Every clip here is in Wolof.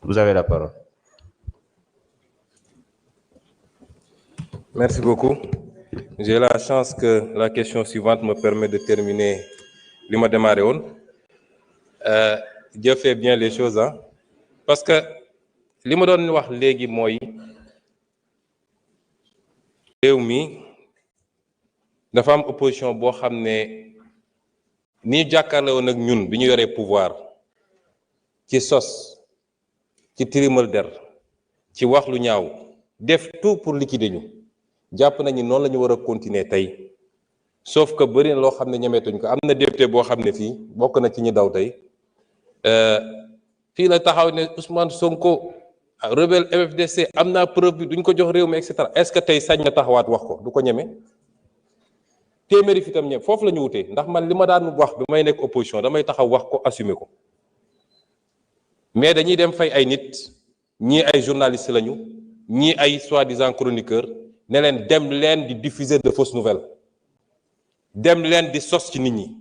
Vous avez la parole. Merci beaucoup. J'ai la chance que la question suivante me permet de terminer li ma démarré woon. Dieu fait bien les choses, hein. Parce que li ma doon wax léegi mooy réew mi dafa am opposition boo xam ne ni jàkkaarloo woon ak ñun bi ñu yoree pouvoir ci sos ci tirimal der ci wax lu ñaaw def tout pour liquider ñu jàpp nañu noonu la ñu war a continuer tey sauf que bëri na loo xam ne ñemeetuñ ko. Am na député boo xam ne fii bokk na ci ñi daw tey fii la taxaw ne Ousmane Sonko rebelle MFDC am naa preuve bi duñ ko jox réew mi et cetera. Est-ce que tey sañ na taxawaat wax ko? Du ko ñeme. Téeméeri fi tam ñëpp foofu la ñu wutee ndax man li ma daan wax bi may nekk opposition damay taxaw wax ko assumer ko mais dañuy dem fay ay nit ñii ay journalistes lañu ñii ay soi-disant chroniqueurs ne leen dem leen di diffuser de fausses nouvelles dem leen di sos ci nit ñi.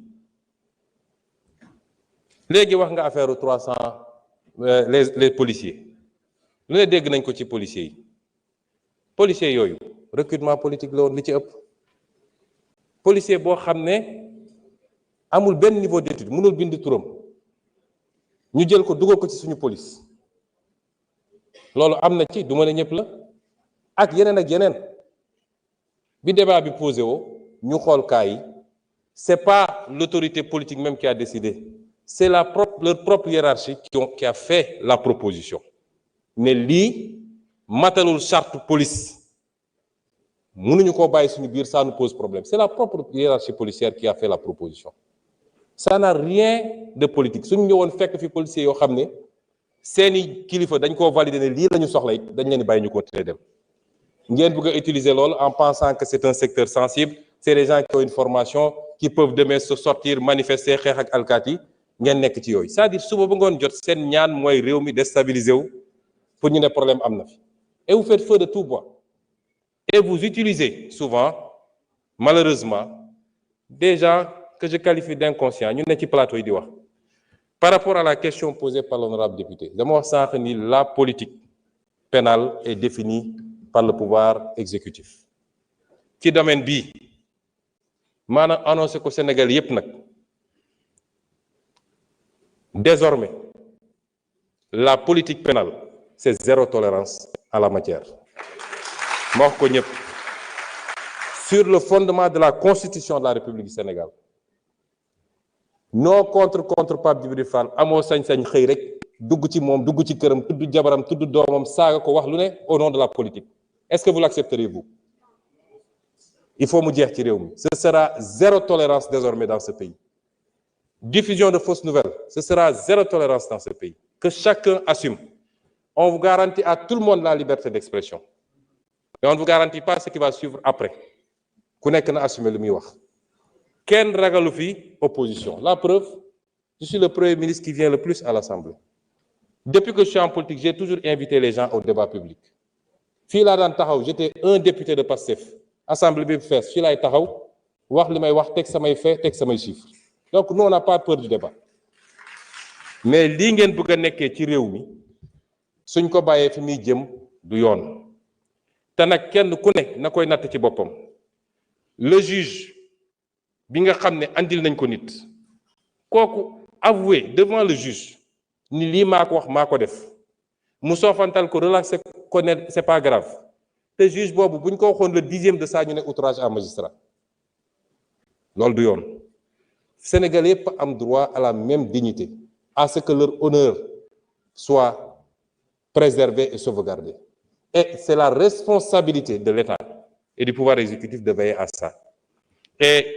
léegi wax nga affaire 300 les policiers lu ne dégg nañ ko ci policiers yi. Policiers yooyu recrutement politique la woon li ci ëpp. Policier boo xam ne amul benn niveau d'étude mënul bind turam ñu jël ko dugal ko ci suñu police loolu am na ci du ma ne ñëpp la ak yeneen bi débat bi posé woo ñu xool cas yi c'est pas l'autorité politique même qui a décidé, c'est leur propre hiérarchie qui a fait la proposition ne lii matalul charte police mënuñu koo bàyyi suñu biir, ça nous pose problème. C'est la propre hiérarchie policière qui a fait la proposition. Ça n'a rien de politique. suñu ñëwoon fekk fi policiers yoo xam ne seeni kilifa dañ koo valider ne lii la ñu soxla it dañ leen di bàyyi ñu continuer dem. ngeen bëgg a utiliser loolu en pensant que c'est un secteur sensible, c'est des gens qui ont une formation qui peuvent demain se sortir manifester xeex ak alkaati yi ngeen nekk ci yooyu. C'est-à-dire suba ba ngoon jot seen ñaan mooy réew mi déstabiliser wu pour ñu ne problème am na fi et vous faites feu de tout bois. Et vous utilisez souvent, malheureusement, des gens que je qualifie d'inconscients. Nous sommes ci plateau yi di wax. Par rapport à la question posée par l'honorable député, dama wax sànq ni la politique pénale est définie par le pouvoir exécutif. Ci domaine bii maanaam annoncé ko Sénégal yépp nag désormais la politique pénale c'est zéro tolérance à la matière. ma wax ko ñëpp sur le fondement de la constitution de la République du Sénégal non contre Pape Djibril Fall amoo sañ-sañ xëy rek dugg ci moom dugg ci këram tudd jabaram tudd doomam saaga ko wax lu ne au nom de la politique. Est-ce que vous l'accepterez vous? Il faut mu jeex ci réew mi. Ce sera zéro tolérance désormais dans ce pays. Diffusion de fausses nouvelles, ce sera zéro tolérance dans ce pays. Que chacun assume. On vous garantit à tout le monde la liberté d'expression. Mais on ne vous garantit pas ce qui va suivre après. Ku nekk na assumer lu muy wax. Kenn ragalu fi opposition. La preuve, je suis le premier ministre qui vient le plus à l'Assemblée. Depuis que je suis en politique, j'ai toujours invité les gens au débat public. Fii laa daan taxaw, j'étais un député de Pastef. Assemblée bi fees fii laay taxaw wax li may wax teg samay fait teg samay chiffres. Donc nous on n'a pas peur du débat. Mais lii ngeen bëgg a nekkee ci réew mi suñ ko bàyyee fi muy jëm du yoon. te nag kenn ku ne na koy natt ci boppam. Le juge bi nga xam ne andil nañ ko nit kooku avouer devant le juge ni lii maa ko wax maa ko def mu soofantal ko relaxé ko ne c'est pas grave te juge boobu buñ ko waxoon le 10e de ça ñu ne outrage à magistrat loolu du yoon. Sénégalais yëpp am droit à la même dignité, à ce que leur honneur soit préservé et sauvegardé. Et c'est la responsabilité de l'État et du pouvoir exécutif de veiller à ça. Et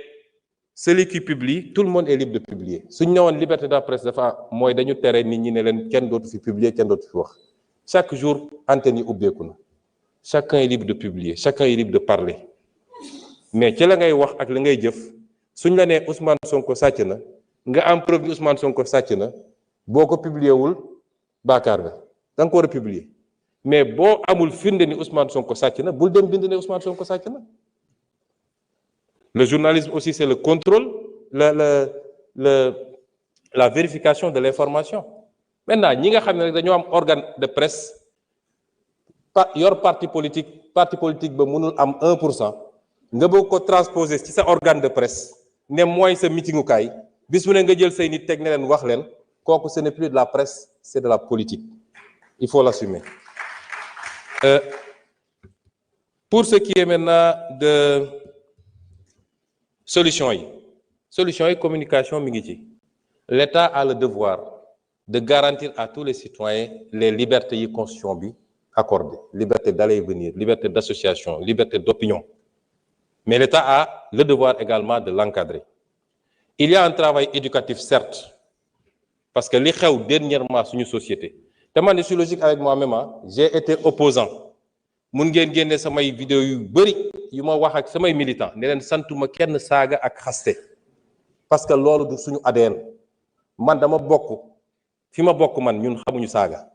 celui qui publie, tout le monde est libre de publier. suñ ne woon liberté de la presse dafa mooy dañu tere nit ñi ne leen kenn dootu fi publier kenn dootu fi wax. Chaque jour antenne yi ubbeeku na. Chacun est libre de publier, chacun est libre de parler. Mais ci la ngay wax ak la ngay jëf suñ la nee Ousmane Sonko sàcc na nga am preuve ni Ousmane Sonko sàcc na boo ko publier wul baakaar nga da nga ko war a publier mais boo amul firnde ni Ousmane Sonko sàcc na bul dem bind ne Ousmane Sonko sàcc na. Le journalisme aussi c'est le contrôle, la vérification de l'information. maintenant ñi nga xam ne rek dañoo am organe de presse yor parti politique ba mënul am 1% nga bëgg ko transposer ci sa organe de presse ne mooy sa meetingukaay bis mu ne nga jël say nit teg ne leen wax leen kooku ce n'est plus de la presse c'est de la politique il faut l'assumer. Pour ce qui est maintenant de solution yi communication mi ngi ci. L'État a le devoir de garantir à tous les citoyens les libertés yi constitution bi accordé, liberté d'aller et venir, liberté d'association, liberté d'opinion. Mais l'État a le devoir également de l'encadrer. Il y a un travail éducatif, certes, parce que li xew dernièrement suñu société te man je suis logique avec moi-même, j'ai été opposant mun ngeen génne samay vidéo yu bëri yu ma wax ak samay militant ne leen santuma kenn saaga ak xaste parce que loolu du suñu ADN man dama bokk fi ma bokk man ñun xamuñu saaga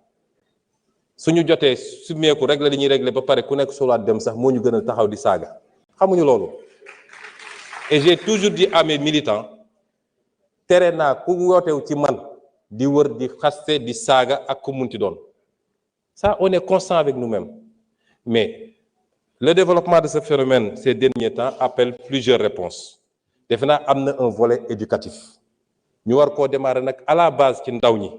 suñu jotee su meeku régler li ñuy régler ba pare ku nekk solaat dem sax moo ñu gën a taxaw di saaga xamuñu loolu. Et j'ai toujours dit à mes militants tere naa ku wootew ci man di wër di xaste di saaga ak ku munti doon ça on est constant avec nous-mêmes. Mais le développement de ce phénomène ces derniers temps appelle plusieurs réponses defe naa am na un volet éducatif ñu war koo démarrer nag à la base ci ndaw ñi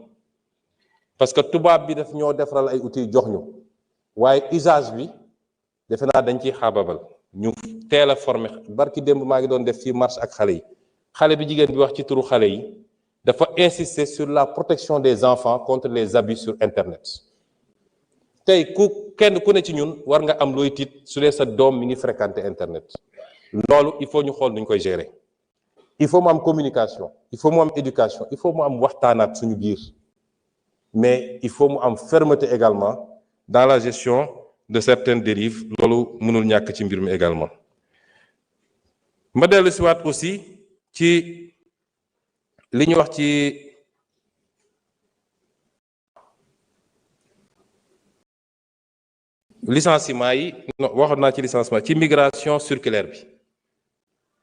parce que tubaab bi daf ñoo defaral ay outils jox ñu waaye usage bi defe naa dañ ciy xaababal ñu teel a former barki démb maa ngi doon def fii marche ak xale yi xale bi jigéen bi wax ci turu xale yi dafa insister sur la protection des enfants contre les abus sur Internet. tey kenn ku ne ci ñun war nga am looy tiit su dee sa doom mi ngi fréquenter Internet loolu il faut ñu xool nuñ koy gérer il faut mu am communication il faut mu am éducation il faut mu am waxtaanaat suñu biir mais il faut mu am fermeté également dans la gestion de certaines dérives loolu mënul ñàkk ci mbir mi également. ma dellu si waat aussi ci li ñu wax ci licenciement yi waxoon naa ci licenciement ci migration circulaire bi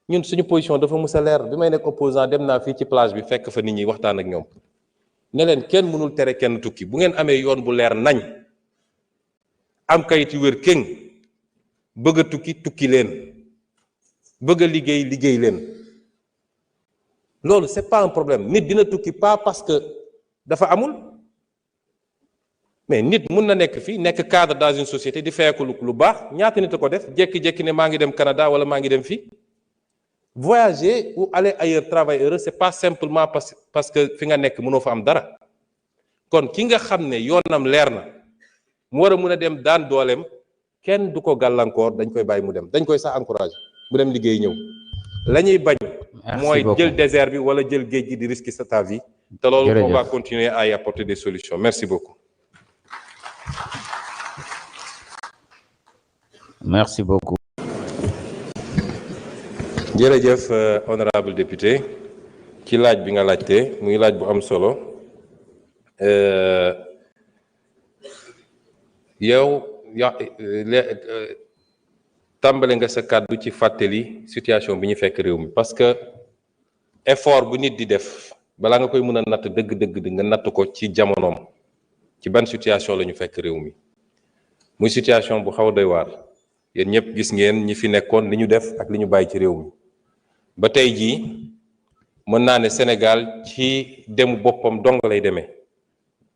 ñun suñu position dafa mus a leer bi may nekk opposant dem naa fii ci plage bi fekk fa nit ñi waxtaan ak ñoom ne leen kenn mënul tere kenn tukki bu ngeen amee yoon bu leer nañ am kayit yu wér kéng bëgg a tukki leen bëgg a liggéey leen loolu c'est pas un problème nit dina tukki pas parce que dafa amul mais nit mun na nekk fii nekk cadre dans une société di feyeku lu baax ñaata nit a ko def jékki-jékki ne maa ngi dem Canada wala maa ngi dem fii voyager ou aller ailleurs travailler heureux c'est pas simplement parce que fi nga nekk mënoo fa am dara kon ki nga xam ne yoonam leer na mu war a mun a dem daan dooleem kenn du ko gàllankoor dañ koy bàyyi mu dem dañ koy sax encourager mu dem liggéey ñëw la ñuy bañ mooy jël désert bi wala jël géej gi di risquer ta vie te loolu on va continuer à y apporter des solutions merci beaucoup. Merci beaucoup. jërëjëf honorable député ci laaj bi nga laajte muy laaj bu am solo yow tàmbale nga sa kàddu ci fàttali situation bi ñu fekk réew mi parce que effort bu nit di def balaa nga koy mën a natt dëgg-dëgg nga natt ko ci jamonoom ci ban situation la ñu fekk réew mi muy situation bu xaw a doy waar yéen ñëpp gis ngeen ñi fi nekkoon li ñu def ak li ñu bàyyi ci réew mi ba tey jii mën naa ne Sénégal ci demu boppam dong lay demee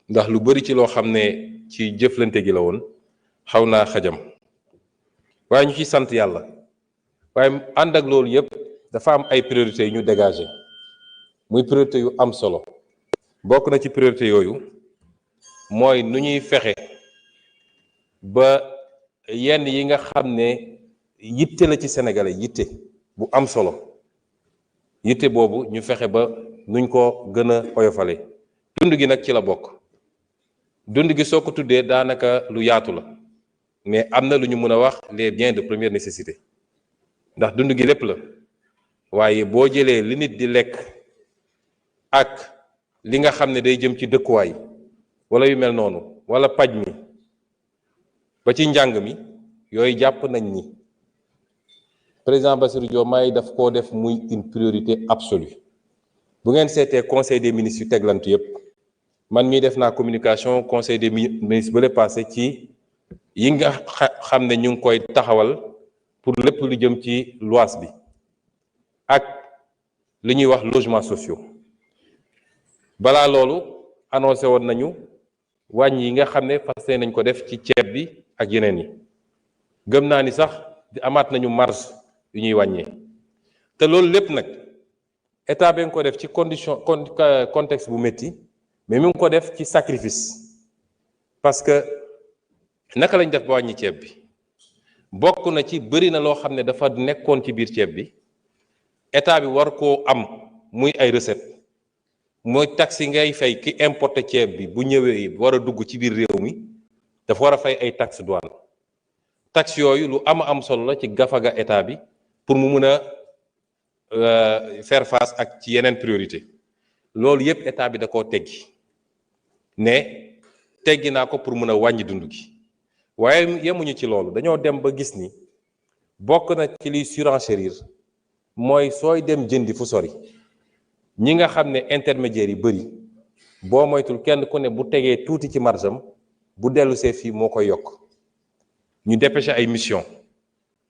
ndax lu bari ci loo xam ne ci jëflante gi la woon xaw naa xajam waaye ñu ci sant yàlla waaye ànd ak loolu yëpp dafa am ay priorités yu ñu dégagé muy priorité yu am solo bokk na ci priorité yooyu mooy nu ñuy fexe ba yenn yi nga xam ne yitte la ci sénégalais yitte bu am solo yitte boobu ñu fexe ba nuñ ko gën a oyofale dund gi nag ci la bokk dund gi soo ko tuddee daanaka lu yaatu la mais am na lu ñu mën a wax les biens de première nécessité ndax dund gi lépp la waaye boo jëlee li nit di lekk ak li nga xam ne day jëm ci dëkkuwaay wala yu mel noonu wala paj mi ba ci njàng mi yooyu jàpp nañ ni président Bassirou Diomaye daf koo def muy une priorité absolue bu ngeen seetee conseil des ministres yu teglantu yépp man mii def naa communication conseil des ministres ba le passé ci yi nga xam ne ñu ngi koy taxawal pour lépp lu jëm ci luwaas bi ak li ñuy wax logements sociaux balaa loolu annoncé woon nañu wàññi yi nga xam ne fas nañ ko def ci ceeb bi ak yeneen yi gëm naa ni sax amaat nañu marge yu ñuy wàññee te loolu lépp nag état bi nga ko def ci contexte bu métti mais mi ngi ko def ci sacrifice parce que naka lañ def ba wàññi ceeb bi bokk na ci bëri na loo xam ne dafa nekkoon ci biir ceeb bi état bi war koo am muy ay recette mooy taxe yi ngay fay ki importé ceeb bi bu ñëwee war a dugg ci biir réew mi dafa war a fay ay taxe douane taxe yooyu lu am solo la ci gafaga état bi pour mu mun a faire face ak ci yeneen priorité loolu yépp état bi da koo teggi ne teggi naa ko pour mun a wàññi dund gi waaye yemuñu ci loolu dañoo dem ba gis ni bokk na ci liy surenchérir mooy sooy dem jëndi fu sori ñi nga xam ne intermédiaires yi bëri boo moytul kenn ku ne bu tegee tuuti ci marjam bu dellu see fii moo koy yokk ñu dépêché ay mission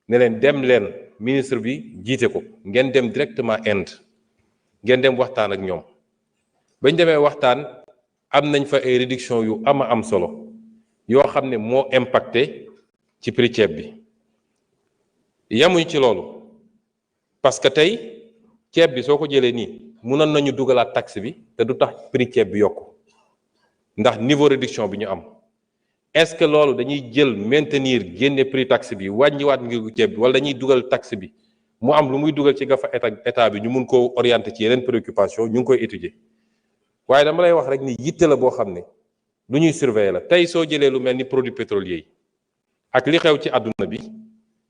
ne leen dem leen ministre bi jiite ko ngeen dem directement Inde ngeen dem waxtaan ak ñoom bañ demee waxtaan am nañ fa ay réduction yu am solo yoo xam ne moo impacté ci prix ceeb bi yamuñ ci loolu parce que tey ceeb bi soo ko jëlee nii mënoon nañu dugalaat taxe bi te du tax prix ceeb bi yokku ndax niveau réduction bi ñu am est-ce que loolu dañuy jël maintenir génne prix taxe bi wàññiwaat ngir ceeb bi wala dañuy dugal taxe bi mu am lu muy dugal ci gafa état bi ñu mun koo orienter ci yeneen préoccupation ñu ngi koy étudier waaye dama lay wax rek ni yitte la boo xam ne lu ñuy surveiller la tey soo jëlee lu mel ni produits pétroliers yi ak li xew ci àdduna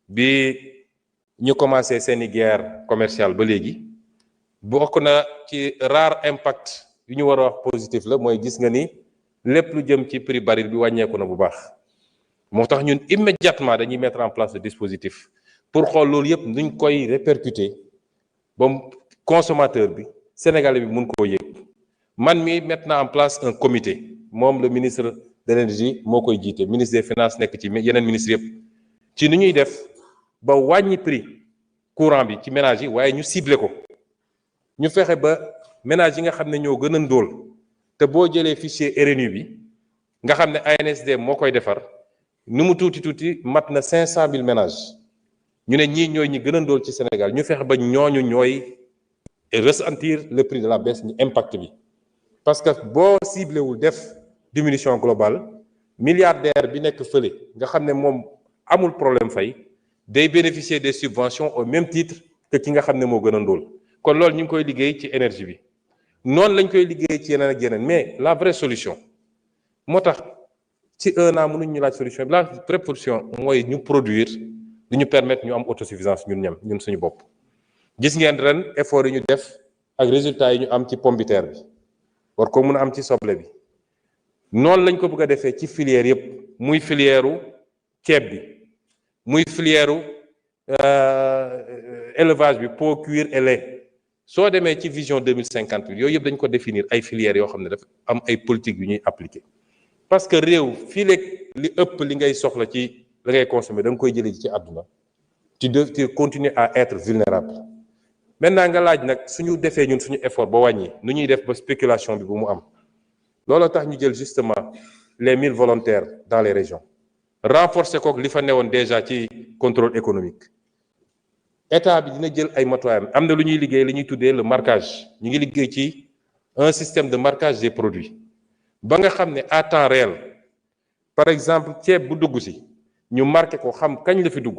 bi ñu commencé seeni guerre commerciale ba léegi bokk na ci rare impact yu ñu war a wax positif la mooy gis nga ni lépp lu jëm ci prix baril bi wàññeeku na bu baax moo tax ñun immédiatement dañuy mettre en place le dispositif pour xool loolu yëpp nuñ koy répercuter ba consommateur bi sénégalais bi mun koo yëg man mi mettre na en place un comité moom le ministre de l'énergie moo koy jiite ministre des finances nekk ci yeneen ministre yëpp ci ni ñuy def ba wàññi prix courant bi ci ménage yi waaye ñu ciblé ko ñu fexe ba ménage yi nga xam ne ñoo gën a ndóol te boo jëlee fichier RNU bi nga xam ne ANSD moo koy defar nu mu tuuti mat na 500 000 ménages ñu ne ñii ñooy ñi gën a ndóol ci Sénégal ñu fexe ba ñooñu ñooy ressentir le prix de la baisse ni impact bi parce que boo ciblé wul def diminution globale milliardaire bi nekk fële nga xam ne moom amul problème fay day bénéficier des subventions au même titre que ki nga xam ne moo gën a ndóol kon loolu ñu ngi koy liggéey ci énergie bi noonu lañ koy liggéey ci yeneen ak yeneen mais la vraie solution moo tax ci un an mënuñ ñu laaj solution bi la vraie solution mooy ñu produire di ñu permettre ñu am autosuffisance ñun suñu bopp gis ngeen ren effort yi ñu def ak résultats yi ñu am ci pomme de terre bi war ko mën a am ci soble bi noonu lañ ko bëgg a defee ci filière yëpp muy filière u ceeb bi muy filière u élevage bi pot cuir et lait soo demee ci vision 2050 yooyu yëpp dañ ko définir ay filières yoo xam ne dafa am ay politique yu ñuy appliquer parce que réew fii léegi li ëpp li ngay soxla ci la ngay consommer da nga koy jëlee ci àdduna tu continuer à être vulnérable maintenant nga laaj nag suñu defee ñun suñu effort ba wàññi nu ñuy def ba spéculation bi bu mu am loolu tax ñu jël justement les 1000 volontaires dans les régions renforcer kook li fa newoon déjà ci contrôle économique état bi dina jël ay matuwaayam am na lu ñuy liggéey li ñuy tuddee le marquage ñu ngi liggéey ci un système de marquage des produits ba nga xam ne à temps réel par exemple ceeb bu dugg si ñu marqué ko xam kañ la fi dugg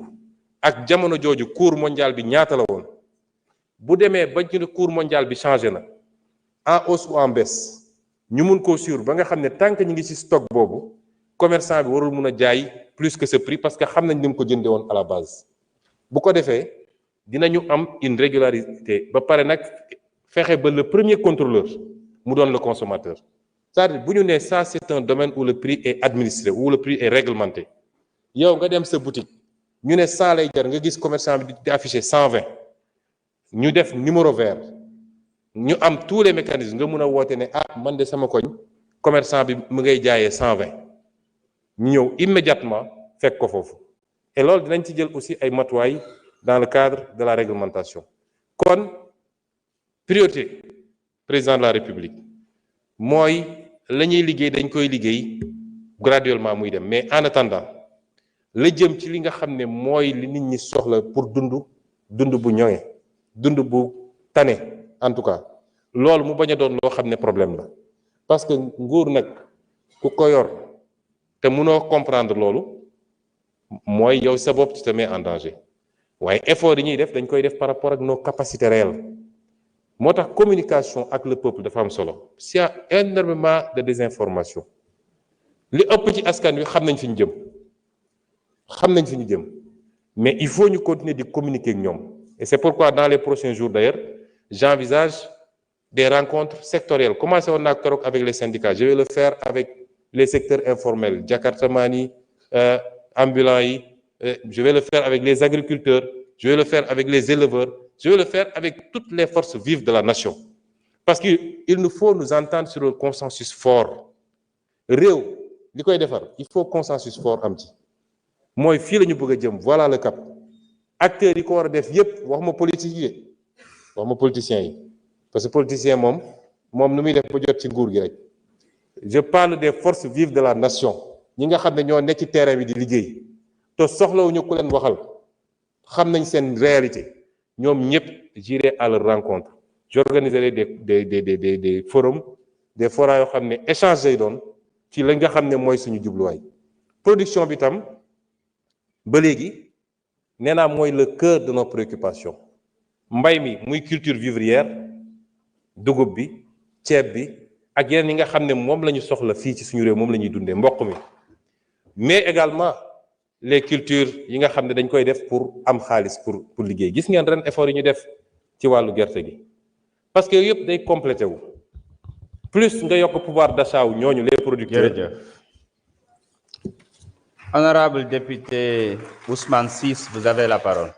ak jamono jooju cours mondial bi ñaata la woon bu demee ba ñu ne cours mondial bi changé na en hausse ou en baisse ñu mun koo suivre ba nga xam ne tant que ñu ngi ci stock boobu commerçant bi warul mun a jaay plus que ce prix parce que xam nañ ni mu ko jëndee woon à la base bu ko defee dinañu am une régularité ba pare nag fexe ba le premier contrôleur mu doon le consommateur c'est-à-dire bu ñu nee ça c'est un domaine où le prix est administré où le prix est réglementé yow nga dem sa boutique ñu ne 100 lay jar nga gis commerçant bi di affiché 120 ñu def numéro vert ñu am tous les mécanismes nga mun a woote ne ah man de sama koñ commerçant bi mu ngay jaayee 120 ñu ñëw immédiatement fekk ko foofu et loolu dinañ ci jël aussi ay matuwaay dans le cadre de la réglementation kon priorité président de la République mooy la ñuy liggéey dañ koy liggéey graduellement muy dem mais en attendant la jëm ci li nga xam ne mooy li nit ñi soxla pour dund bu ñoŋe dund bu tane en tout cas loolu mu bañ a doon loo xam ne problème la parce que nguur nag ku ko yor te mënoo comprendre loolu mooy yow sa bopp tu te mets en danger waaye effort yi ñuy def dañ koy def par rapport ak nos capacités réelles moo tax communication ak le peuple dafa am solo s'il y a énormément de désinformation li ëpp ci askan wi xam nañ fi ñu jëm mais il faut ñu continuer di communiquer ak ñoom et c'est pourquoi dans les prochains jours d'ailleurs j'envisage des rencontres sectorielles commencé woon naa keroog avec les syndicats je vais le faire avec les secteurs informels jakartamaan yi ambulants yi je vais le faire avec les agriculteurs je vais le faire avec les éleveurs je vais le faire avec toutes les forces vives de la nation parce que il nous faut nous entendre sur le consensus fort réew li koy defar il faut consensus fort am ci mooy fii la ñu bëgg a jëm voilà le cap acteurs yi ko war a def yépp wax ma politique yi wax ma politiciens yi parce que politicien moom nu muy def ba jot ci nguur gi rek je parle des forces vives de la nation ñi nga xam ne ñoo nekk ci terrain bi di liggéey te soxlawuñu ku leen waxal xam nañ seen réalité ñoom ñëpp j'irai à leur rencontre j'organiserai des forums des forats yoo xam ne échange lay doon ci la nga xam ne mooy suñu jubluwaay production bi tam ba léegi nee naa mooy le cœur de nos préoccupations mbay mi muy culture vivrière dugub bi ceeb bi ak yeneen yi nga xam ne moom la ñu soxla fii ci suñu réew moom la ñuy dundee mboq mi mais également les cultures yi nga xam ne dañ koy def pour am xaalis pour liggéey gis ngeen ren effort yi ñu def ci wàllu gerte gi parce que yëpp day complété wu plus nga yokk pouvoir d'achat wu ñooñu les producteurs. Honorable député Ousmane Ciss, vous avez la parole.